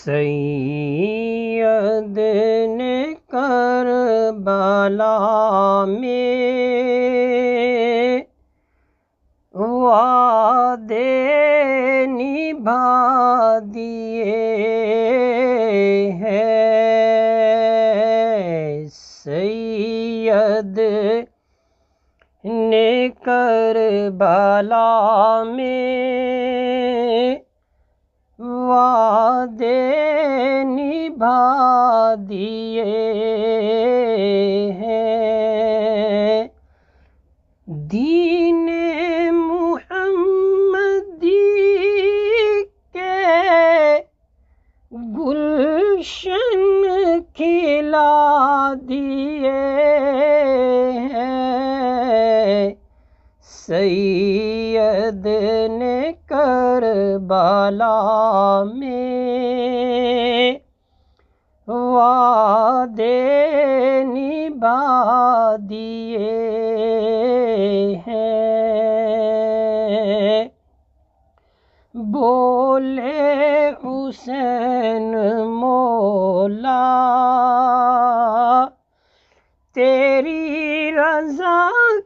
سید نے کربلا میں وعدے نبھا دیے ہیں، سید نے کربلا میں وعدے نبھا دیے ہیں، دین محمدی کے گلشن کھلا دیے ہیں، سید نے کربلا میں وعدے نبھا دیے ہیں، بولے حسین مولا تیری رضا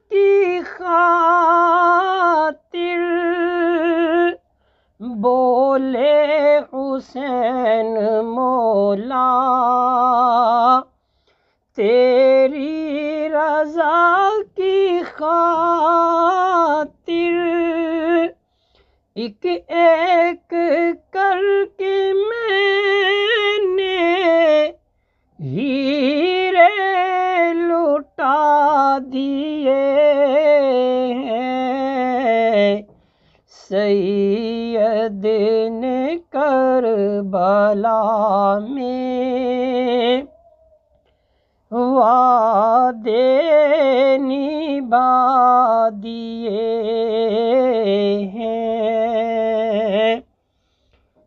کی خاطر، بولے حسین مولا تیری رضا کی خاطر، ایک ایک کر کے میں نے ہیرے لٹا دیے ہیں، سید نے کربلا میں وعدے نبھا دیے ہیں،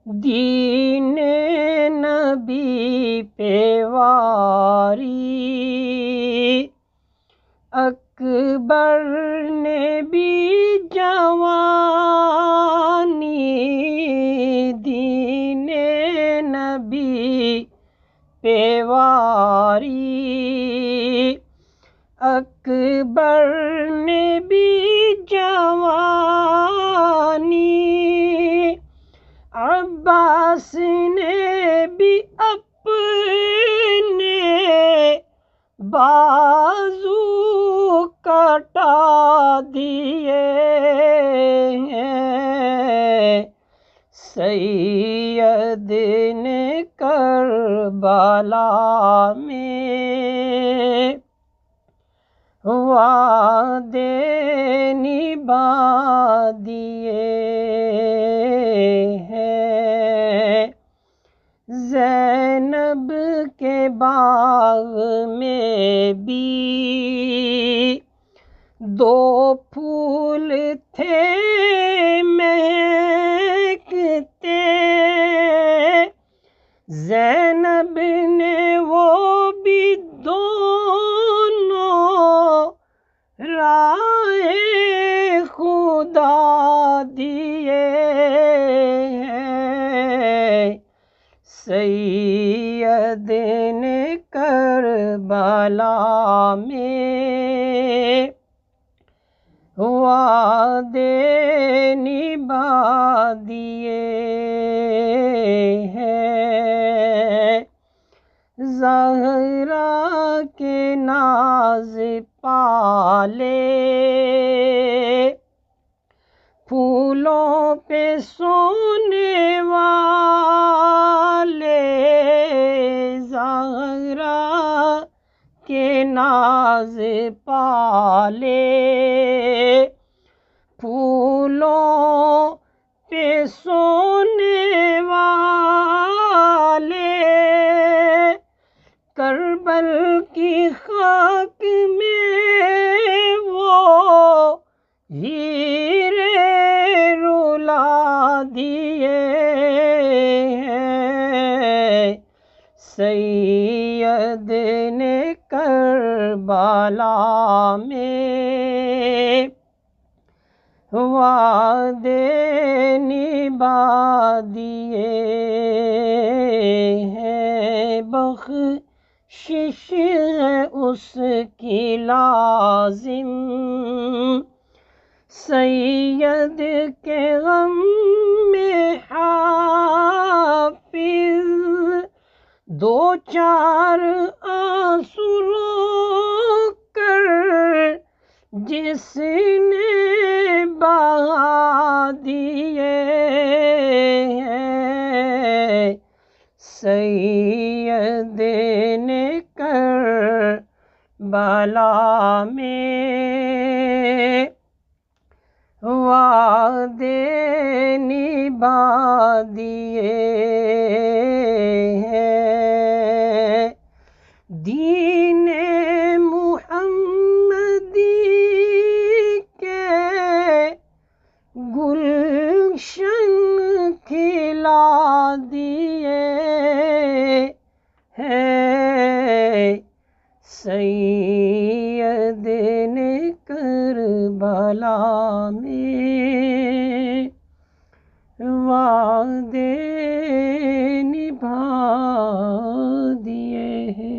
دین نبی پہ واری اکبر نے بھی جوانی، دین نبی پہ واری اکبر نے بھی جوانی، عباس نے بھی اپنے بازو کٹا دیے ہیں، سید نے کربلا میں وعدے نبھا دیے ہیں، زینب کے باغ میں بھی دو پھول تھے مہکتے، زینب نے وہ بھی دونوں رائے خدا دیے ہیں، سید نے کربلا میں وعدے نبھا دیے ہیں، زہرا کے ناز پالے پھولوں پہ سونے والے، زہرا کے ناز پالے پھولوں پہ سونے والے، کربل کی خاک میں وہ ہیرے رلا دیے ہیں، سید نے کربلا میں وعدے نبھا دیے ہیں، بخشش ہے اس کی لازم، سید کے غم میں حافظ دو چار آنسو رو کر جس نے بہا دیے ہیں، سید نے کربلا میں وعدے نبھا دیے ہیں، دین محمدی کے گلشن کھلا دیے ہیں، سید نے کربلا میں وعدے نبھا دیے ہیں۔